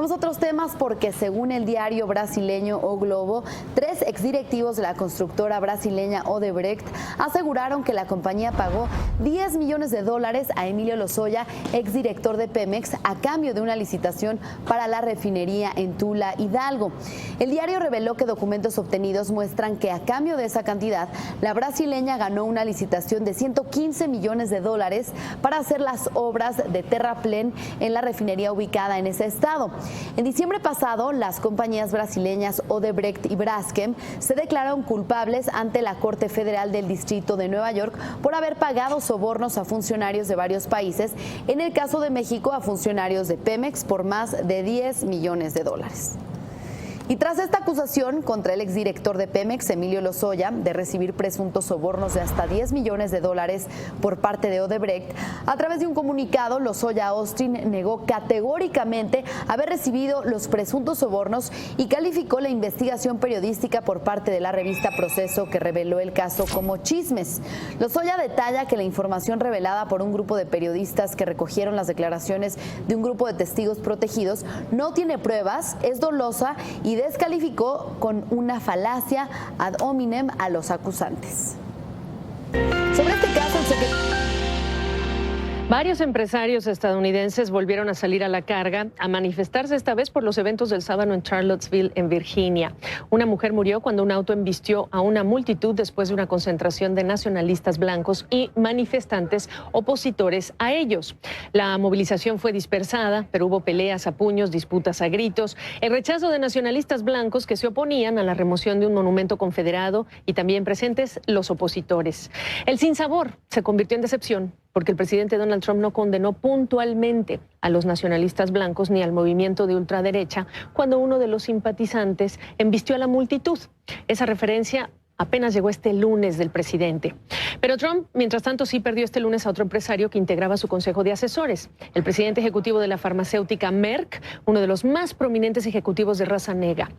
Vamos a otros temas porque según el diario brasileño O Globo, 3 exdirectivos de la constructora brasileña Odebrecht aseguraron que la compañía pagó $10 millones a Emilio Lozoya, exdirector de Pemex, a cambio de una licitación para la refinería en Tula, Hidalgo. El diario reveló que documentos obtenidos muestran que a cambio de esa cantidad, la brasileña ganó una licitación de $115 millones para hacer las obras de terraplén en la refinería ubicada en ese estado. En diciembre pasado, las compañías brasileñas Odebrecht y Braskem se declararon culpables ante la Corte Federal del Distrito de Nueva York por haber pagado sobornos a funcionarios de varios países, en el caso de México a funcionarios de Pemex por más de $10 millones. Y tras esta acusación contra el exdirector de Pemex, Emilio Lozoya, de recibir presuntos sobornos de hasta $10 millones por parte de Odebrecht, a través de un comunicado, Lozoya Austin negó categóricamente haber recibido los presuntos sobornos y calificó la investigación periodística por parte de la revista Proceso, que reveló el caso, como chismes. Lozoya detalla que la información revelada por un grupo de periodistas que recogieron las declaraciones de un grupo de testigos protegidos no tiene pruebas, es dolosa y descalificó con una falacia ad hominem a los acusantes. Sobre este caso, Varios empresarios estadounidenses volvieron a salir a la carga a manifestarse esta vez por los eventos del sábado en Charlottesville, en Virginia. Una mujer murió cuando un auto embistió a una multitud después de una concentración de nacionalistas blancos y manifestantes opositores a ellos. La movilización fue dispersada, pero hubo peleas a puños, disputas a gritos, el rechazo de nacionalistas blancos que se oponían a la remoción de un monumento confederado y también presentes los opositores. El sinsabor se convirtió en decepción, porque el presidente Donald Trump no condenó puntualmente a los nacionalistas blancos ni al movimiento de ultraderecha cuando uno de los simpatizantes embistió a la multitud. Esa referencia apenas llegó este lunes del presidente. Pero Trump, mientras tanto, sí perdió este lunes a otro empresario que integraba su consejo de asesores. El presidente ejecutivo de la farmacéutica Merck, uno de los más prominentes ejecutivos de raza negra.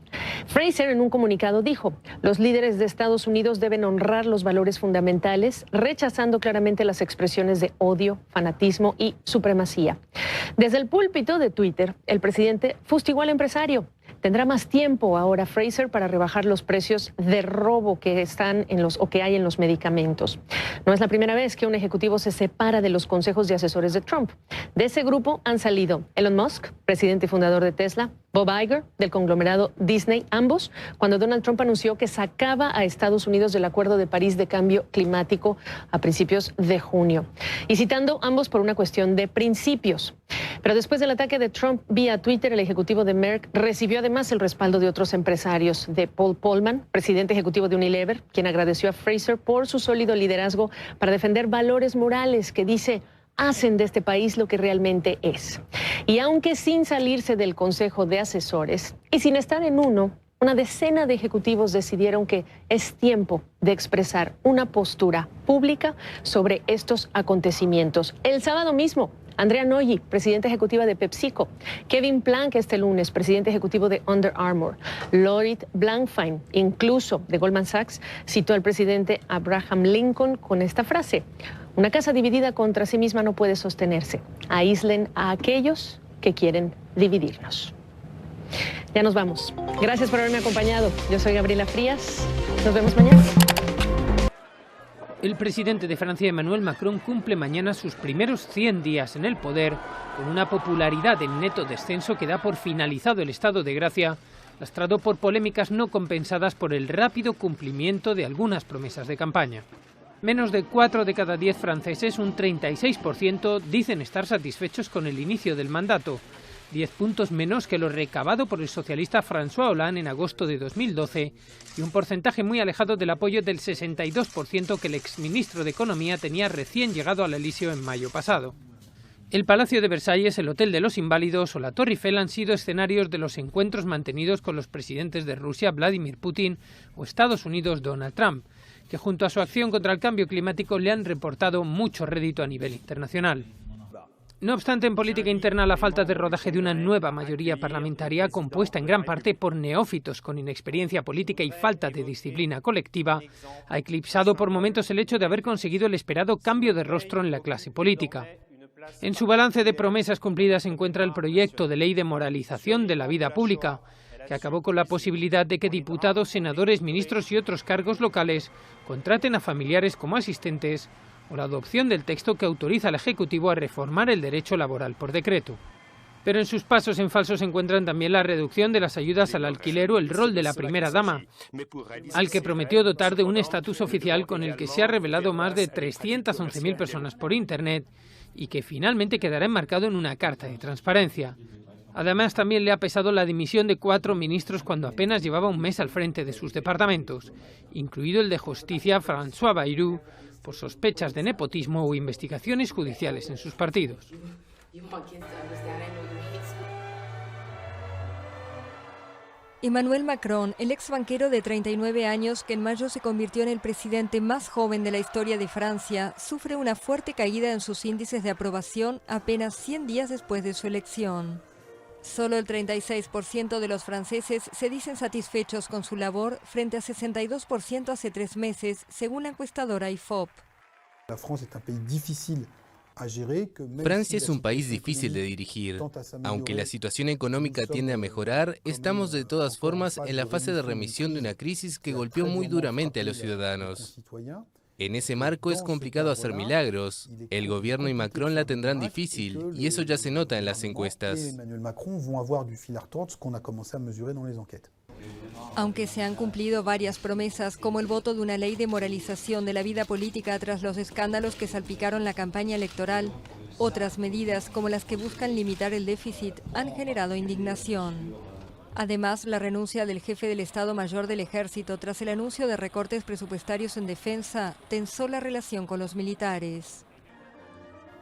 Fraser, en un comunicado, dijo: los líderes de Estados Unidos deben honrar los valores fundamentales, rechazando claramente las expresiones de odio, fanatismo y supremacía. Desde el púlpito de Twitter, el presidente fustigó al empresario. Tendrá más tiempo ahora Fraser para rebajar los precios de robo que hay en los medicamentos. No es la primera vez que un ejecutivo se separa de los consejos de asesores de Trump. De ese grupo han salido Elon Musk, presidente y fundador de Tesla, Bob Iger, del conglomerado Disney, ambos cuando Donald Trump anunció que sacaba a Estados Unidos del Acuerdo de París de Cambio Climático a principios de junio. Y citando ambos por una cuestión de principios. Pero después del ataque de Trump vía Twitter, el ejecutivo de Merck recibió además el respaldo de otros empresarios, de Paul Polman, presidente ejecutivo de Unilever, quien agradeció a Fraser por su sólido liderazgo para defender valores morales que, dice, hacen de este país lo que realmente es. Y aunque sin salirse del consejo de asesores y sin estar en uno, una decena de ejecutivos decidieron que es tiempo de expresar una postura pública sobre estos acontecimientos. El sábado mismo, Andrea Noyi, presidenta ejecutiva de PepsiCo, Kevin Plank este lunes, presidente ejecutivo de Under Armour, Lloyd Blankfein, incluso de Goldman Sachs, citó al presidente Abraham Lincoln con esta frase: una casa dividida contra sí misma no puede sostenerse. Aíslen a aquellos que quieren dividirnos. Ya nos vamos. Gracias por haberme acompañado. Yo soy Gabriela Frías. Nos vemos mañana. El presidente de Francia, Emmanuel Macron, cumple mañana sus primeros 100 días en el poder, con una popularidad en neto descenso que da por finalizado el estado de gracia, lastrado por polémicas no compensadas por el rápido cumplimiento de algunas promesas de campaña. Menos de 4 de cada 10 franceses, un 36%, dicen estar satisfechos con el inicio del mandato, 10 puntos menos que lo recabado por el socialista François Hollande en agosto de 2012 y un porcentaje muy alejado del apoyo del 62% que el exministro de Economía tenía recién llegado al Elíseo en mayo pasado. El Palacio de Versalles, el Hotel de los Inválidos o la Torre Eiffel han sido escenarios de los encuentros mantenidos con los presidentes de Rusia, Vladimir Putin, o Estados Unidos, Donald Trump, que junto a su acción contra el cambio climático le han reportado mucho rédito a nivel internacional. No obstante, en política interna, la falta de rodaje de una nueva mayoría parlamentaria, compuesta en gran parte por neófitos con inexperiencia política y falta de disciplina colectiva, ha eclipsado por momentos el hecho de haber conseguido el esperado cambio de rostro en la clase política. En su balance de promesas cumplidas se encuentra el proyecto de ley de moralización de la vida pública, que acabó con la posibilidad de que diputados, senadores, ministros y otros cargos locales contraten a familiares como asistentes, o la adopción del texto que autoriza al Ejecutivo a reformar el derecho laboral por decreto. Pero en sus pasos en falso se encuentran también la reducción de las ayudas al alquiler o el rol de la primera dama, al que prometió dotar de un estatus oficial con el que se ha revelado más de 311.000 personas por Internet y que finalmente quedará enmarcado en una carta de transparencia. Además, también le ha pesado la dimisión de 4 ministros cuando apenas llevaba un mes al frente de sus departamentos, incluido el de Justicia, François Bayrou, por sospechas de nepotismo o investigaciones judiciales en sus partidos. Emmanuel Macron, el ex banquero de 39 años que en mayo se convirtió en el presidente más joven de la historia de Francia, sufre una fuerte caída en sus índices de aprobación apenas 100 días después de su elección. Solo el 36% de los franceses se dicen satisfechos con su labor frente a 62% hace 3 meses, según la encuestadora IFOP. Francia es un país difícil de dirigir. Aunque la situación económica tiende a mejorar, estamos de todas formas en la fase de remisión de una crisis que golpeó muy duramente a los ciudadanos. En ese marco es complicado hacer milagros. El gobierno y Macron la tendrán difícil, y eso ya se nota en las encuestas. Aunque se han cumplido varias promesas, como el voto de una ley de moralización de la vida política tras los escándalos que salpicaron la campaña electoral, otras medidas, como las que buscan limitar el déficit, han generado indignación. Además, la renuncia del jefe del Estado Mayor del Ejército tras el anuncio de recortes presupuestarios en defensa tensó la relación con los militares.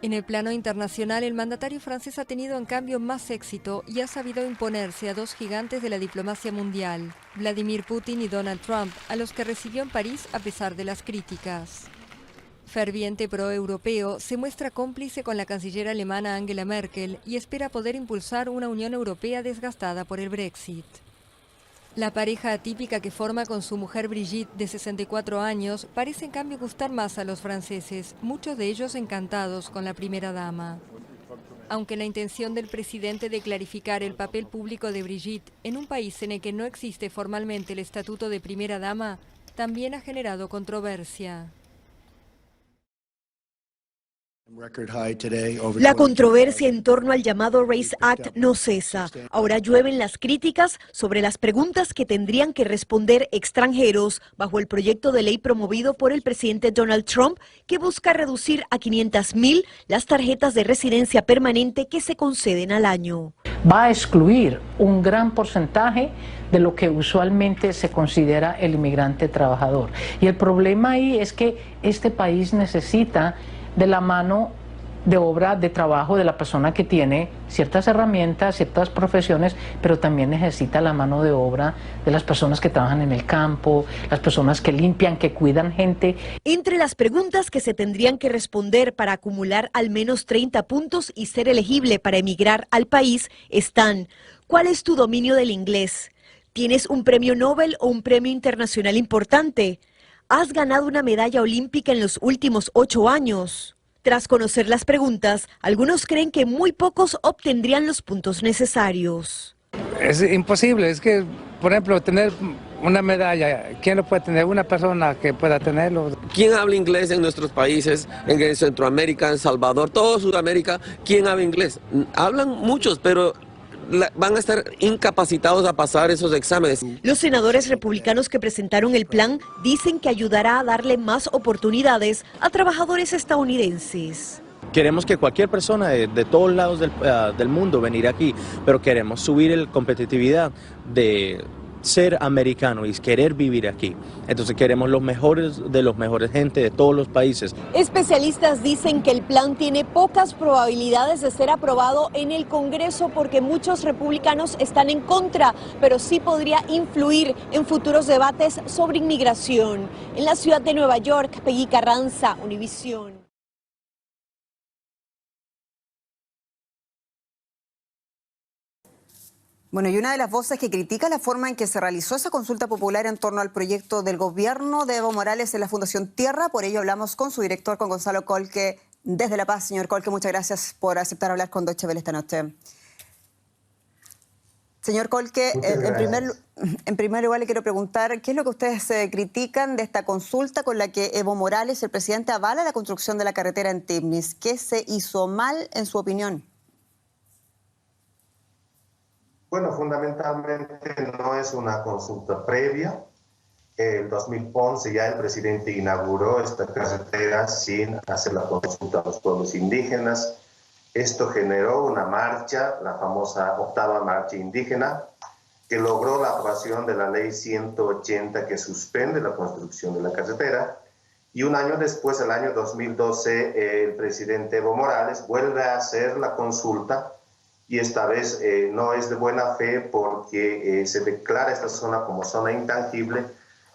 En el plano internacional, el mandatario francés ha tenido en cambio más éxito y ha sabido imponerse a 2 gigantes de la diplomacia mundial, Vladimir Putin y Donald Trump, a los que recibió en París a pesar de las críticas. Ferviente proeuropeo, se muestra cómplice con la canciller alemana Angela Merkel y espera poder impulsar una Unión Europea desgastada por el Brexit. La pareja atípica que forma con su mujer Brigitte, de 64 años, parece en cambio gustar más a los franceses, muchos de ellos encantados con la primera dama. Aunque la intención del presidente de clarificar el papel público de Brigitte en un país en el que no existe formalmente el estatuto de primera dama, también ha generado controversia. La controversia en torno al llamado Race Act no cesa. Ahora llueven las críticas sobre las preguntas que tendrían que responder extranjeros bajo el proyecto de ley promovido por el presidente Donald Trump, que busca reducir a 500.000 las tarjetas de residencia permanente que se conceden al año. Va a excluir un gran porcentaje de lo que usualmente se considera el inmigrante trabajador. Y el problema ahí es que este país necesita de la mano de obra, de trabajo de la persona que tiene ciertas herramientas, ciertas profesiones, pero también necesita la mano de obra de las personas que trabajan en el campo, las personas que limpian, que cuidan gente. Entre las preguntas que se tendrían que responder para acumular al menos 30 puntos y ser elegible para emigrar al país están: ¿cuál es tu dominio del inglés? ¿Tienes un premio Nobel o un premio internacional importante? ¿Has ganado una medalla olímpica en los últimos 8 años? Tras conocer las preguntas, algunos creen que muy pocos obtendrían los puntos necesarios. Es imposible, es que, por ejemplo, tener una medalla, ¿quién lo puede tener? Una persona que pueda tenerlo. ¿Quién habla inglés en nuestros países, en Centroamérica, en Salvador, toda Sudamérica? ¿Quién habla inglés? Hablan muchos, pero van a estar incapacitados a pasar esos exámenes. Los senadores republicanos que presentaron el plan dicen que ayudará a darle más oportunidades a trabajadores estadounidenses. Queremos que cualquier persona de todos lados del mundo venir aquí, pero queremos subir la competitividad de ser americano y querer vivir aquí. Entonces queremos los mejores de los mejores gente de todos los países. Especialistas dicen que el plan tiene pocas probabilidades de ser aprobado en el Congreso porque muchos republicanos están en contra, pero sí podría influir en futuros debates sobre inmigración. En la ciudad de Nueva York, Peggy Carranza, Univisión. Bueno, y una de las voces que critica la forma en que se realizó esa consulta popular en torno al proyecto del gobierno de Evo Morales en la Fundación Tierra. Por ello hablamos con su director, con Gonzalo Colque. Desde La Paz, señor Kolke, muchas gracias por aceptar hablar con Deutsche Welle esta noche. Señor Kolke, en primer lugar le quiero preguntar, ¿qué es lo que ustedes critican de esta consulta con la que Evo Morales, el presidente, avala la construcción de la carretera en Tifnis? ¿Qué se hizo mal, en su opinión? Bueno, fundamentalmente no es una consulta previa. En 2011 ya el presidente inauguró esta carretera sin hacer la consulta a los pueblos indígenas. Esto generó una marcha, la famosa 8ª marcha indígena, que logró la aprobación de la ley 180 que suspende la construcción de la carretera. Y un año después, el año 2012, el presidente Evo Morales vuelve a hacer la consulta y esta vez no es de buena fe porque se declara esta zona como zona intangible,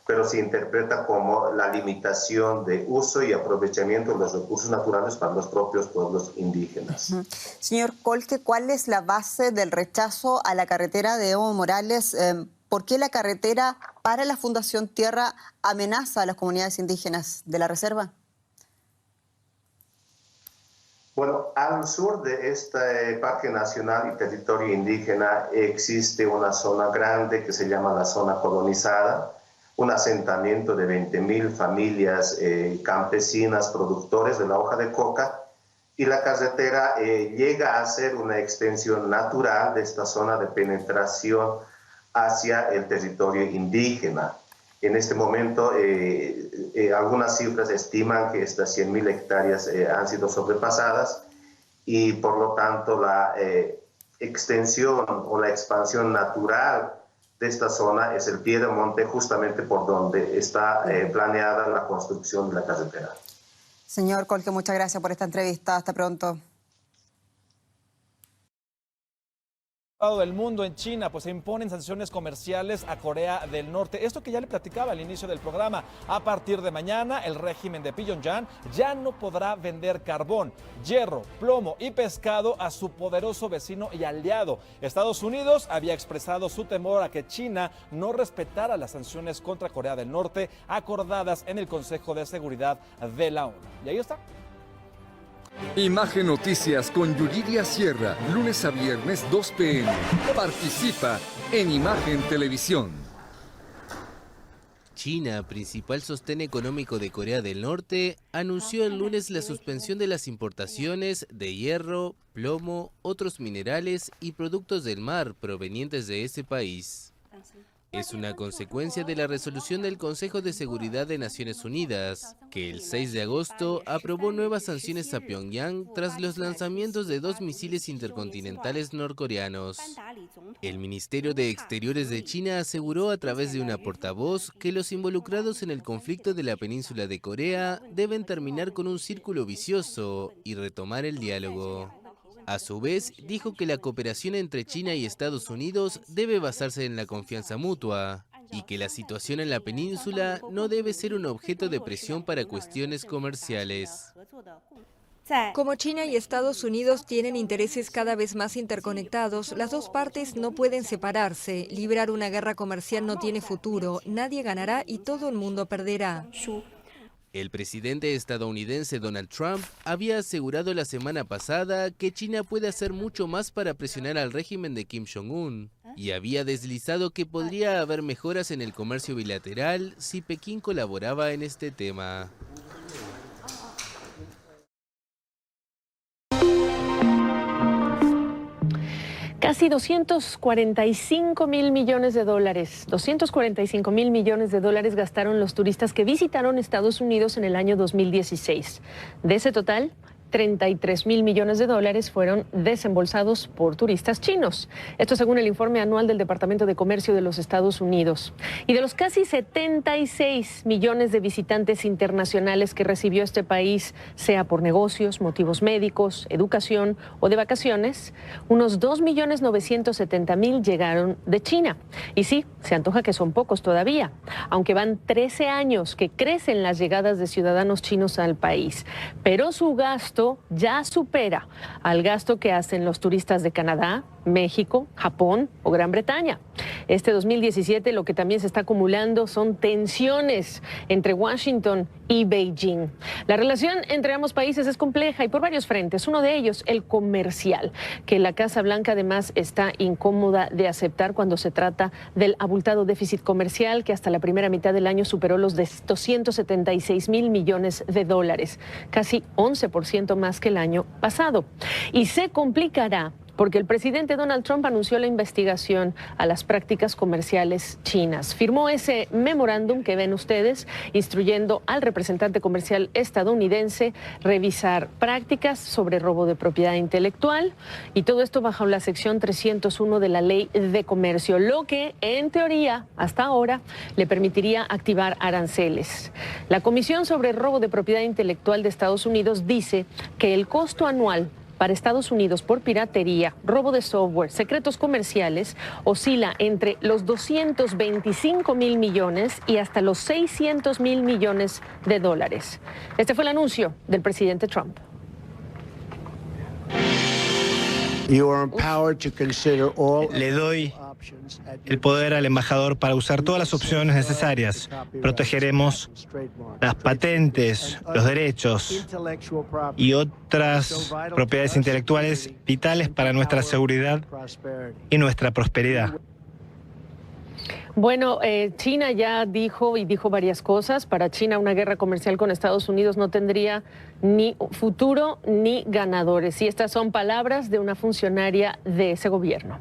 pero se interpreta como la limitación de uso y aprovechamiento de los recursos naturales para los propios pueblos indígenas. Señor Kolke, ¿cuál es la base del rechazo a la carretera de Evo Morales? ¿Por qué la carretera para la Fundación Tierra amenaza a las comunidades indígenas de la reserva? Bueno, al sur de este Parque Nacional y Territorio Indígena existe una zona grande que se llama la zona colonizada, un asentamiento de 20.000 familias campesinas productores de la hoja de coca, y la carretera llega a ser una extensión natural de esta zona de penetración hacia el territorio indígena. En este momento, algunas cifras estiman que estas 100.000 hectáreas han sido sobrepasadas y por lo tanto la extensión o la expansión natural de esta zona es el pie de monte justamente por donde está planeada la construcción de la carretera. Señor Kolke, muchas gracias por esta entrevista. Hasta pronto. Del mundo en China, pues se imponen sanciones comerciales a Corea del Norte. Esto que ya le platicaba al inicio del programa. A partir de mañana, el régimen de Pyongyang ya no podrá vender carbón, hierro, plomo y pescado a su poderoso vecino y aliado. Estados Unidos había expresado su temor a que China no respetara las sanciones contra Corea del Norte acordadas en el Consejo de Seguridad de la ONU. Y ahí está. Imagen Noticias con Yuridia Sierra, lunes a viernes 2 p.m. Participa en Imagen Televisión. China, principal sostén económico de Corea del Norte, anunció el lunes la suspensión de las importaciones de hierro, plomo, otros minerales y productos del mar provenientes de ese país. Es una consecuencia de la resolución del Consejo de Seguridad de Naciones Unidas, que el 6 de agosto aprobó nuevas sanciones a Pyongyang tras los lanzamientos de 2 misiles intercontinentales norcoreanos. El Ministerio de Exteriores de China aseguró a través de una portavoz que los involucrados en el conflicto de la península de Corea deben terminar con un círculo vicioso y retomar el diálogo. A su vez, dijo que la cooperación entre China y Estados Unidos debe basarse en la confianza mutua y que la situación en la península no debe ser un objeto de presión para cuestiones comerciales. Como China y Estados Unidos tienen intereses cada vez más interconectados, las dos partes no pueden separarse. Librar una guerra comercial no tiene futuro, nadie ganará y todo el mundo perderá. El presidente estadounidense Donald Trump había asegurado la semana pasada que China puede hacer mucho más para presionar al régimen de Kim Jong-un y había deslizado que podría haber mejoras en el comercio bilateral si Pekín colaboraba en este tema. Casi 245 mil millones de dólares. 245 mil millones de dólares gastaron los turistas que visitaron Estados Unidos en el año 2016. De ese total, 33 mil millones de dólares fueron desembolsados por turistas chinos. Esto según el informe anual del Departamento de Comercio de los Estados Unidos. Y de los casi 76 millones de visitantes internacionales que recibió este país, sea por negocios, motivos médicos, educación o de vacaciones, unos 2.970.000 llegaron de China. Y sí, se antoja que son pocos todavía, aunque van 13 años que crecen las llegadas de ciudadanos chinos al país. Pero su gasto gasto ya supera al gasto que hacen los turistas de Canadá, México, Japón o Gran Bretaña. Este 2017 lo que también se está acumulando son tensiones entre Washington y Beijing. La relación entre ambos países es compleja y por varios frentes. Uno de ellos, el comercial, que la Casa Blanca además está incómoda de aceptar cuando se trata del abultado déficit comercial que hasta la primera mitad del año superó los 276,000 millones de dólares, casi 11% más que el año pasado. Y se complicará porque el presidente Donald Trump anunció la investigación a las prácticas comerciales chinas. Firmó ese memorándum que ven ustedes, instruyendo al representante comercial estadounidense revisar prácticas sobre robo de propiedad intelectual, y todo esto bajo la sección 301 de la Ley de Comercio, lo que en teoría hasta ahora le permitiría activar aranceles. La Comisión sobre Robo de Propiedad Intelectual de Estados Unidos dice que el costo anual para Estados Unidos por piratería, robo de software, secretos comerciales, oscila entre los 225,000 millones y hasta los 600,000 millones de dólares. Este fue el anuncio del presidente Trump. Le doy el poder al embajador para usar todas las opciones necesarias. Protegeremos las patentes, los derechos y otras propiedades intelectuales vitales para nuestra seguridad y nuestra prosperidad. Bueno, China ya dijo varias cosas. Para China, una guerra comercial con Estados Unidos no tendría ni futuro ni ganadores. Y estas son palabras de una funcionaria de ese gobierno.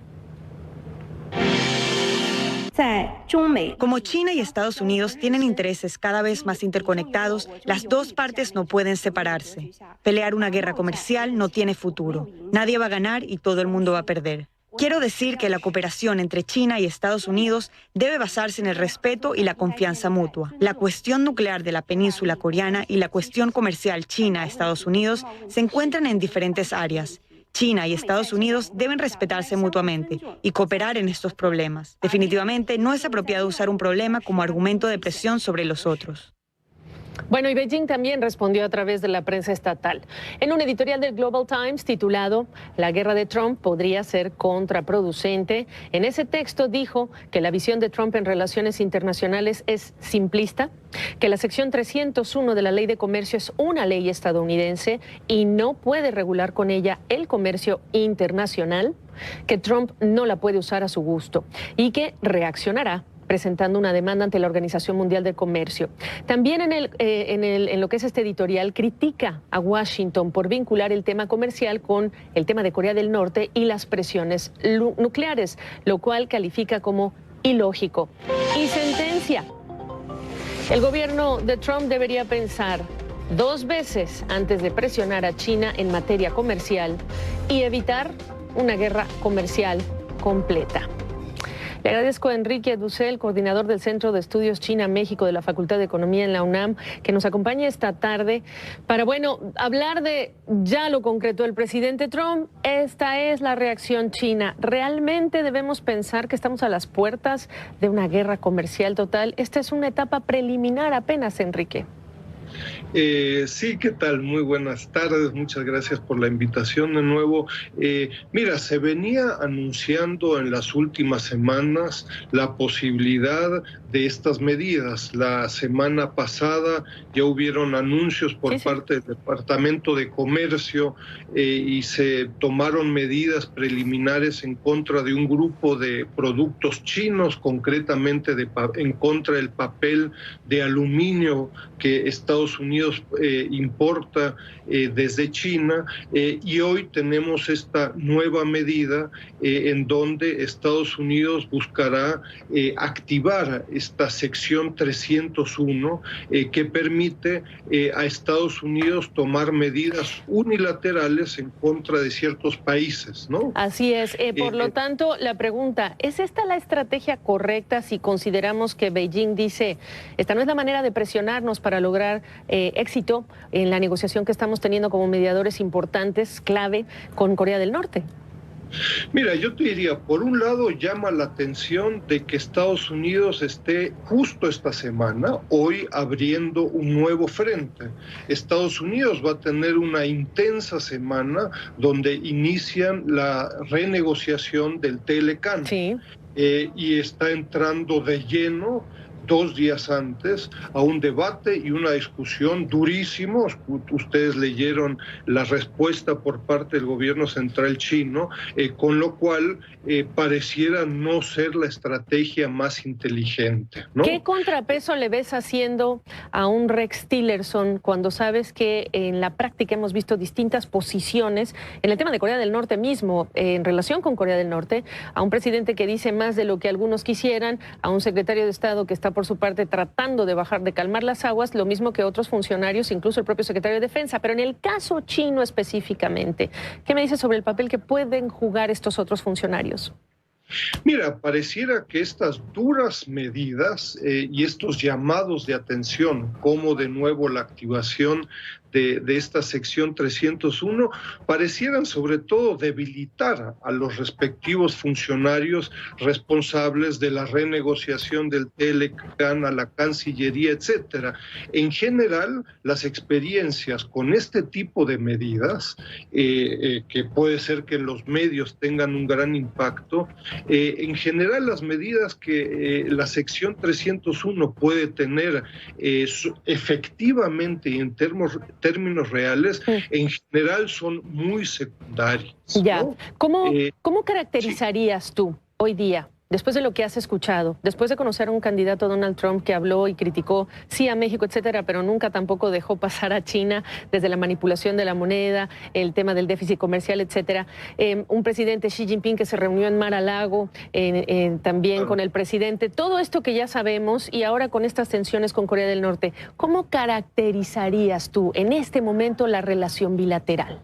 Como China y Estados Unidos tienen intereses cada vez más interconectados, las dos partes no pueden separarse. Pelear una guerra comercial no tiene futuro. Nadie va a ganar y todo el mundo va a perder. Quiero decir que la cooperación entre China y Estados Unidos debe basarse en el respeto y la confianza mutua. La cuestión nuclear de la península coreana y la cuestión comercial China-Estados Unidos se encuentran en diferentes áreas. China y Estados Unidos deben respetarse mutuamente y cooperar en estos problemas. Definitivamente no es apropiado usar un problema como argumento de presión sobre los otros. Bueno, y Beijing también respondió a través de la prensa estatal. En un editorial del Global Times titulado "La guerra de Trump podría ser contraproducente", en ese texto dijo que la visión de Trump en relaciones internacionales es simplista, que la sección 301 de la Ley de Comercio es una ley estadounidense y no puede regular con ella el comercio internacional, que Trump no la puede usar a su gusto y que reaccionará presentando una demanda ante la Organización Mundial del Comercio. También en lo que es este editorial critica a Washington por vincular el tema comercial con el tema de Corea del Norte y las presiones nucleares, lo cual califica como ilógico. Y sentencia: el gobierno de Trump debería pensar dos veces antes de presionar a China en materia comercial y evitar una guerra comercial completa. Le agradezco a Enrique Dussel, coordinador del Centro de Estudios China-México de la Facultad de Economía en la UNAM, que nos acompañe esta tarde para, hablar de ya lo concreto del presidente Trump. Esta es la reacción china. ¿Realmente debemos pensar que estamos a las puertas de una guerra comercial total? Esta es una etapa preliminar apenas, Enrique. Sí, ¿qué tal? Muy buenas tardes, muchas gracias por la invitación de nuevo. Mira, se venía anunciando en las últimas semanas la posibilidad de estas medidas. La semana pasada ya hubieron anuncios por parte del Departamento de Comercio y se tomaron medidas preliminares en contra de un grupo de productos chinos, concretamente en contra del papel de aluminio que Estados Unidos importa desde China, y hoy tenemos esta nueva medida en donde Estados Unidos buscará activar esta sección 301 que permite a Estados Unidos tomar medidas unilaterales en contra de ciertos países, ¿no? Así es. Por lo tanto, la pregunta, ¿es esta la estrategia correcta si consideramos que Beijing dice, esta no es la manera de presionarnos para lograr éxito en la negociación que estamos teniendo como mediadores importantes, clave, con Corea del Norte? Mira, yo te diría, por un lado llama la atención de que Estados Unidos esté justo esta semana, hoy abriendo un nuevo frente. Estados Unidos va a tener una intensa semana donde inician la renegociación del TLCAN. Sí. Y está entrando de lleno 2 días antes a un debate y una discusión durísimos. Ustedes leyeron la respuesta por parte del gobierno central chino, con lo cual pareciera no ser la estrategia más inteligente, ¿no? ¿Qué contrapeso le ves haciendo a un Rex Tillerson cuando sabes que en la práctica hemos visto distintas posiciones en el tema de Corea del Norte mismo, en relación con Corea del Norte, a un presidente que dice más de lo que algunos quisieran, a un secretario de Estado que está por su parte tratando de calmar las aguas, lo mismo que otros funcionarios, incluso el propio secretario de Defensa? Pero en el caso chino específicamente, ¿qué me dices sobre el papel que pueden jugar estos otros funcionarios? Mira, pareciera que estas duras medidas y estos llamados de atención, como de nuevo la activación de esta sección 301, parecieran sobre todo debilitar a los respectivos funcionarios responsables de la renegociación del TLCAN, a la Cancillería, etcétera. En general, las experiencias con este tipo de medidas, que puede ser que los medios tengan un gran impacto, en general las medidas que la sección 301 puede tener efectivamente y en términos reales, en general son muy secundarias, ¿no? Ya. ¿Cómo caracterizarías tú hoy día, después de lo que has escuchado, después de conocer a un candidato, Donald Trump, que habló y criticó, sí, a México, etcétera, pero nunca tampoco dejó pasar a China desde la manipulación de la moneda, el tema del déficit comercial, etcétera? Un presidente, Xi Jinping, que se reunió en Mar-a-Lago, también con el presidente. Todo esto que ya sabemos, y ahora con estas tensiones con Corea del Norte, ¿cómo caracterizarías tú en este momento la relación bilateral?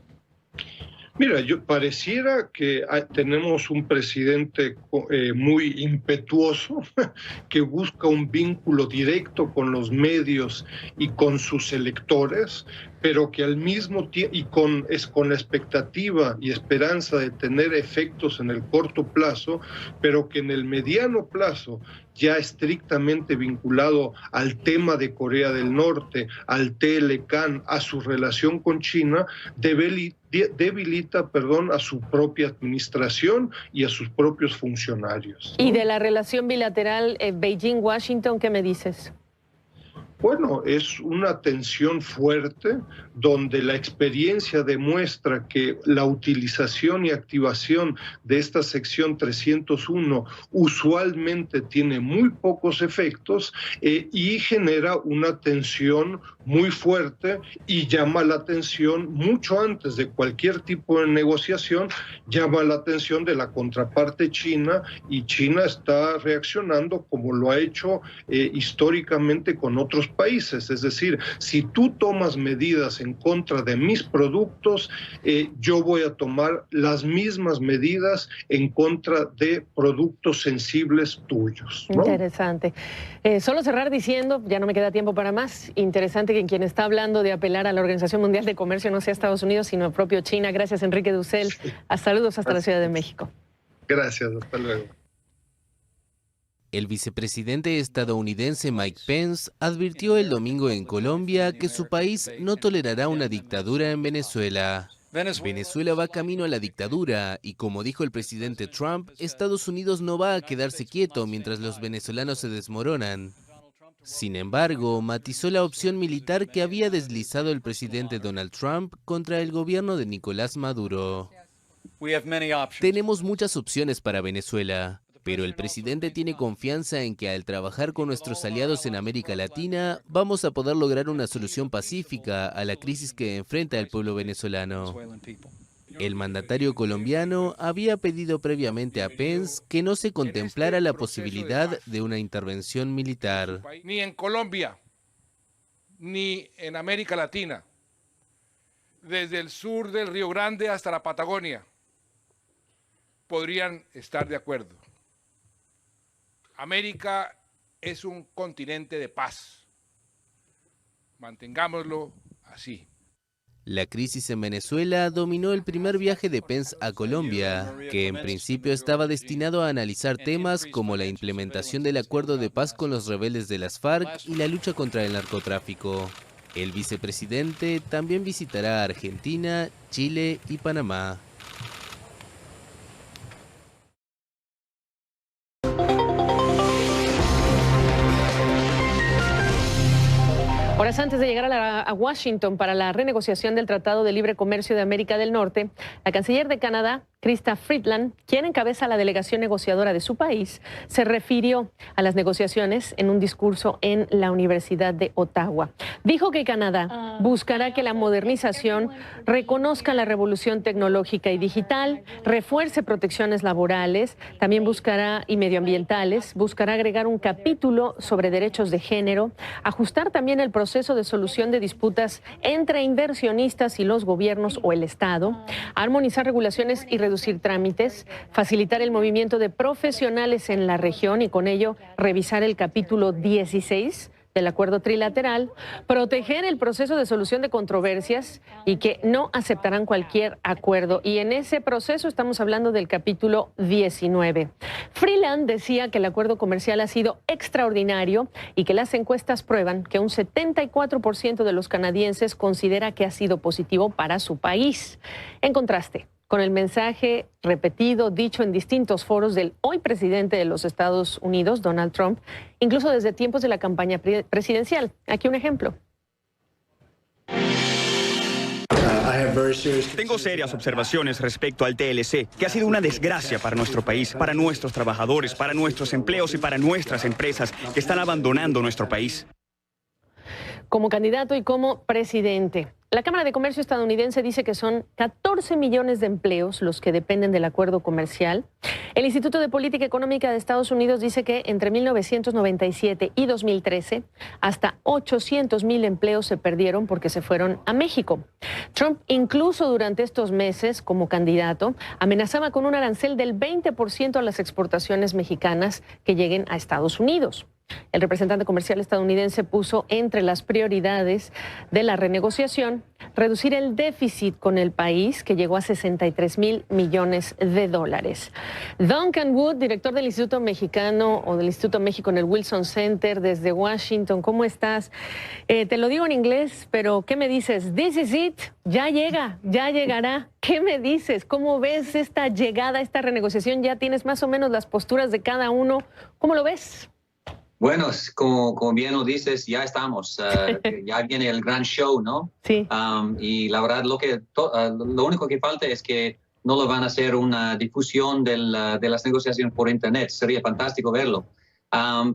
Mira, pareciera que tenemos un presidente muy impetuoso que busca un vínculo directo con los medios y con sus electores, pero que al mismo tiempo, con la expectativa y esperanza de tener efectos en el corto plazo, pero que en el mediano plazo, ya estrictamente vinculado al tema de Corea del Norte, al TLCAN, a su relación con China, debilita a su propia administración y a sus propios funcionarios, ¿no? Y de la relación bilateral Beijing-Washington, ¿qué me dices? Bueno, es una tensión fuerte donde la experiencia demuestra que la utilización y activación de esta sección 301 usualmente tiene muy pocos efectos y genera una tensión muy fuerte y llama la atención mucho antes de cualquier tipo de negociación, llama la atención de la contraparte china, y China está reaccionando como lo ha hecho históricamente con otros países. Es decir, si tú tomas medidas en contra de mis productos, yo voy a tomar las mismas medidas en contra de productos sensibles tuyos, ¿no? Interesante. Solo cerrar diciendo, ya no me queda tiempo para más, interesante que quien está hablando de apelar a la Organización Mundial de Comercio no sea Estados Unidos, sino el propio China. Gracias, Enrique Dussel. Saludos hasta la Ciudad de México. Gracias, hasta luego. El vicepresidente estadounidense Mike Pence advirtió el domingo en Colombia que su país no tolerará una dictadura en Venezuela. Venezuela va camino a la dictadura y, como dijo el presidente Trump, Estados Unidos no va a quedarse quieto mientras los venezolanos se desmoronan. Sin embargo, matizó la opción militar que había deslizado el presidente Donald Trump contra el gobierno de Nicolás Maduro. Tenemos muchas opciones para Venezuela, pero el presidente tiene confianza en que al trabajar con nuestros aliados en América Latina, vamos a poder lograr una solución pacífica a la crisis que enfrenta el pueblo venezolano. El mandatario colombiano había pedido previamente a Pence que no se contemplara la posibilidad de una intervención militar. Ni en Colombia, ni en América Latina, desde el sur del Río Grande hasta la Patagonia, podrían estar de acuerdo. América es un continente de paz. Mantengámoslo así. La crisis en Venezuela dominó el primer viaje de Pence a Colombia, que en principio estaba destinado a analizar temas como la implementación del acuerdo de paz con los rebeldes de las FARC y la lucha contra el narcotráfico. El vicepresidente también visitará Argentina, Chile y Panamá. Horas antes de llegar a Washington para la renegociación del Tratado de Libre Comercio de América del Norte, la canciller de Canadá, Chrystia Freeland, quien encabeza la delegación negociadora de su país, se refirió a las negociaciones en un discurso en la Universidad de Ottawa. Dijo que Canadá buscará que la modernización reconozca la revolución tecnológica y digital, refuerce protecciones laborales, también buscará y medioambientales, buscará agregar un capítulo sobre derechos de género, ajustar también el proceso de solución de disputas entre inversionistas y los gobiernos o el Estado, armonizar regulaciones y reducir trámites, facilitar el movimiento de profesionales en la región y con ello revisar el capítulo 16 del acuerdo trilateral, proteger el proceso de solución de controversias y que no aceptarán cualquier acuerdo. Y en ese proceso estamos hablando del capítulo 19. Freeland decía que el acuerdo comercial ha sido extraordinario y que las encuestas prueban que un 74% de los canadienses considera que ha sido positivo para su país. En contraste, con el mensaje repetido, dicho en distintos foros del hoy presidente de los Estados Unidos, Donald Trump, incluso desde tiempos de la campaña presidencial. Aquí un ejemplo. Tengo serias observaciones respecto al TLC, que ha sido una desgracia para nuestro país, para nuestros trabajadores, para nuestros empleos y para nuestras empresas que están abandonando nuestro país. Como candidato y como presidente, la Cámara de Comercio estadounidense dice que son 14 millones de empleos los que dependen del acuerdo comercial. El Instituto de Política Económica de Estados Unidos dice que entre 1997 y 2013, hasta 800,000 empleos se perdieron porque se fueron a México. Trump, incluso durante estos meses como candidato, amenazaba con un arancel del 20% a las exportaciones mexicanas que lleguen a Estados Unidos. El representante comercial estadounidense puso entre las prioridades de la renegociación reducir el déficit con el país, que llegó a 63,000 millones de dólares. Duncan Wood, director del Instituto Mexicano o del Instituto México en el Wilson Center desde Washington, ¿cómo estás? Te lo digo en inglés, pero ¿qué me dices? This is it, ya llega, ya llegará. ¿Qué me dices? ¿Cómo ves esta llegada, esta renegociación? ¿Ya tienes más o menos las posturas de cada uno? ¿Cómo lo ves? Bueno, como bien lo dices, ya estamos, ya viene el gran show, ¿no? Sí. Y la verdad, lo único que falta es que no lo van a hacer una difusión de las negociaciones por Internet. Sería fantástico verlo.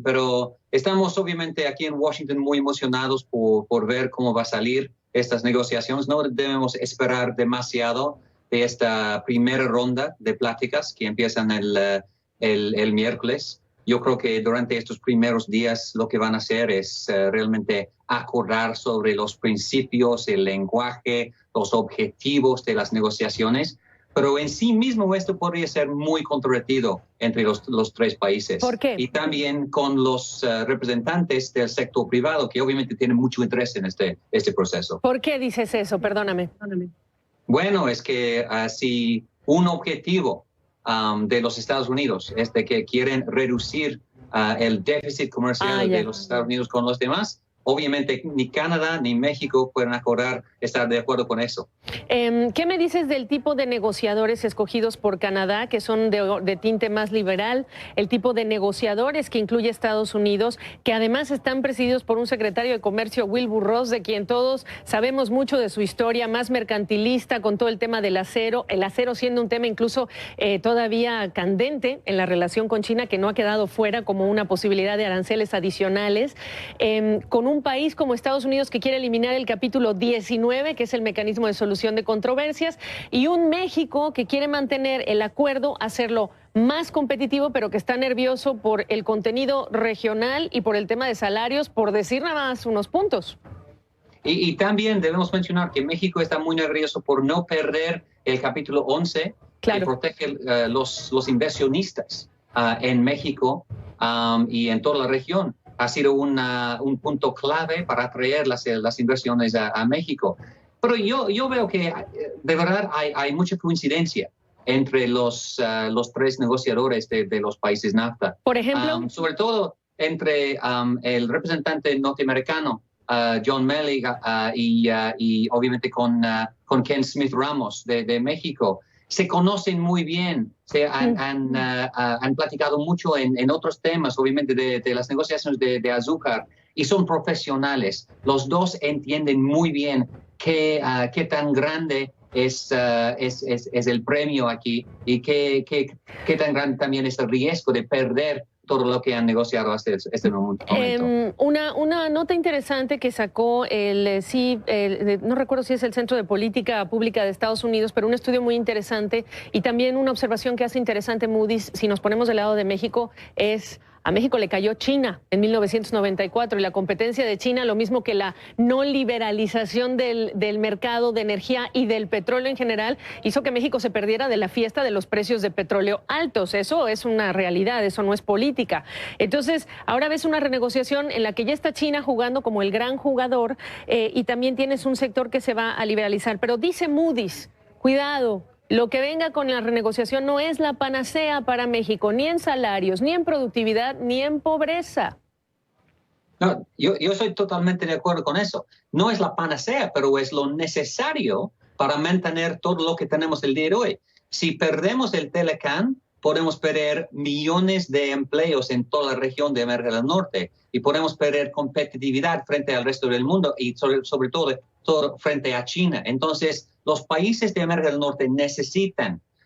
Pero estamos obviamente aquí en Washington muy emocionados por ver cómo va a salir estas negociaciones. No debemos esperar demasiado de esta primera ronda de pláticas que empiezan el miércoles. Yo creo que durante estos primeros días lo que van a hacer es realmente acordar sobre los principios, el lenguaje, los objetivos de las negociaciones, pero en sí mismo esto podría ser muy controvertido entre los tres países. ¿Por qué? Y también con los representantes del sector privado, que obviamente tienen mucho interés en este proceso. ¿Por qué dices eso? Perdóname. Bueno, es que si un objetivo de los Estados Unidos es de que quieren reducir el déficit comercial de los Estados Unidos con los demás, obviamente ni Canadá ni México pueden estar de acuerdo con eso. ¿Qué me dices del tipo de negociadores escogidos por Canadá, que son de tinte más liberal, el tipo de negociadores que incluye Estados Unidos, que además están presididos por un secretario de Comercio, Wilbur Ross, de quien todos sabemos mucho de su historia, más mercantilista con todo el tema del acero, el acero siendo un tema incluso todavía candente en la relación con China, que no ha quedado fuera como una posibilidad de aranceles adicionales, con un país como Estados Unidos que quiere eliminar el capítulo 19, que es el mecanismo de solución de controversias, y un México que quiere mantener el acuerdo, hacerlo más competitivo, pero que está nervioso por el contenido regional y por el tema de salarios, por decir nada más unos puntos. Y también debemos mencionar que México está muy nervioso por no perder el capítulo 11, que protege los inversionistas en México y en toda la región. Ha sido un punto clave para atraer las inversiones a México. Pero yo veo que de verdad hay mucha coincidencia entre los tres negociadores de los países NAFTA. Por ejemplo, sobre todo entre el representante norteamericano, John Melly, y obviamente con Ken Smith Ramos de México. Se conocen muy bien, han platicado mucho en otros temas, obviamente de las negociaciones de azúcar, y son profesionales. Los dos entienden muy bien qué tan grande es el premio aquí y qué tan grande también es el riesgo de perder todo lo que han negociado hasta este momento. Una nota interesante que sacó no recuerdo si es el Centro de Política Pública de Estados Unidos, pero un estudio muy interesante y también una observación que hace interesante Moody's, si nos ponemos del lado de México, es... A México le cayó China en 1994 y la competencia de China, lo mismo que la no liberalización del mercado de energía y del petróleo en general, hizo que México se perdiera de la fiesta de los precios de petróleo altos. Eso es una realidad, eso no es política. Entonces, ahora ves una renegociación en la que ya está China jugando como el gran jugador y también tienes un sector que se va a liberalizar. Pero dice Moody's, cuidado. Lo que venga con la renegociación no es la panacea para México, ni en salarios, ni en productividad, ni en pobreza. No, yo soy totalmente de acuerdo con eso. No es la panacea, pero es lo necesario para mantener todo lo que tenemos el día de hoy. Si perdemos el Telecán, podemos perder millones de empleos en toda la región de América del Norte y podemos perder competitividad frente al resto del mundo y sobre todo frente a China. Entonces, los países de América del Norte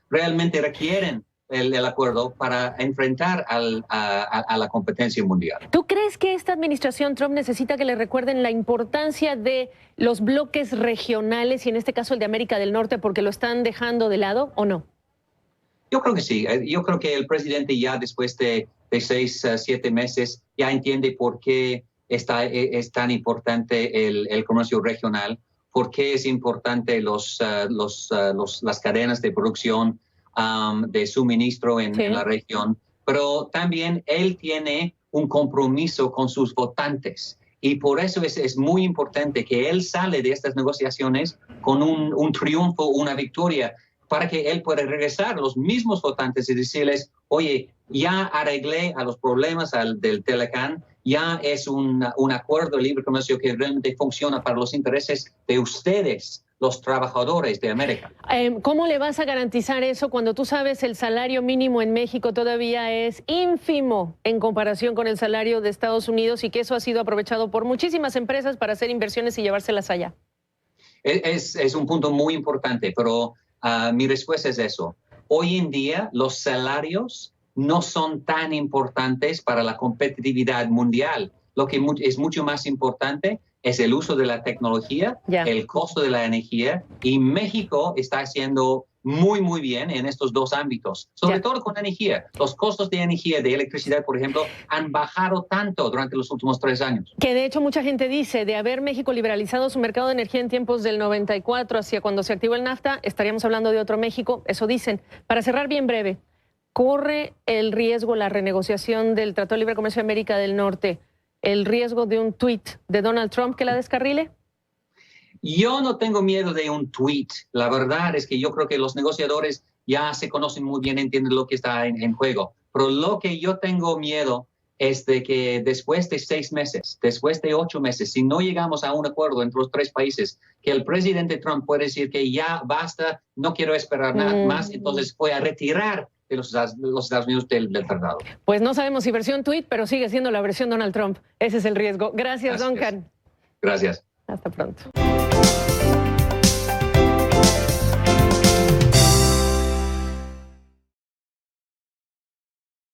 realmente requieren el acuerdo para enfrentar a la competencia mundial. ¿Tú crees que esta administración Trump necesita que le recuerden la importancia de los bloques regionales y en este caso el de América del Norte porque lo están dejando de lado o no? Yo creo que sí. Yo creo que el presidente ya después de 6, 7 meses ya entiende por qué es tan importante el comercio regional, por qué es importante las cadenas de producción de suministro en la región, pero también él tiene un compromiso con sus votantes y por eso es muy importante que él sale de estas negociaciones con un triunfo, una victoria, para que él pueda regresar a los mismos votantes y decirles, oye, ya arreglé a los problemas del Telecán, ya es un acuerdo de libre comercio que realmente funciona para los intereses de ustedes, los trabajadores de América. ¿Cómo le vas a garantizar eso cuando tú sabes el salario mínimo en México todavía es ínfimo en comparación con el salario de Estados Unidos y que eso ha sido aprovechado por muchísimas empresas para hacer inversiones y llevárselas allá? Es un punto muy importante, pero mi respuesta es eso. Hoy en día los salarios no son tan importantes para la competitividad mundial. Lo que es mucho más importante es el uso de la tecnología, el costo de la energía, y México está haciendo muy, muy bien en estos dos ámbitos, sobre todo con energía. Los costos de energía, de electricidad, por ejemplo, han bajado tanto durante los últimos 3 años. Que de hecho mucha gente dice, de haber México liberalizado su mercado de energía en tiempos del 94 hacia cuando se activó el NAFTA, estaríamos hablando de otro México, eso dicen. Para cerrar bien breve, ¿corre el riesgo la renegociación del Tratado de Libre Comercio de América del Norte, el riesgo de un tuit de Donald Trump que la descarrile? Yo no tengo miedo de un tweet. La verdad es que yo creo que los negociadores ya se conocen muy bien, entienden lo que está en juego. Pero lo que yo tengo miedo es de que después de 6 meses, después de 8 meses, si no llegamos a un acuerdo entre los 3 países, que el presidente Trump puede decir que ya basta, no quiero esperar nada más, entonces voy a retirar de los Estados Unidos del tratado. Pues no sabemos si versión tweet, pero sigue siendo la versión Donald Trump. Ese es el riesgo. Gracias, Duncan. Gracias. Hasta pronto.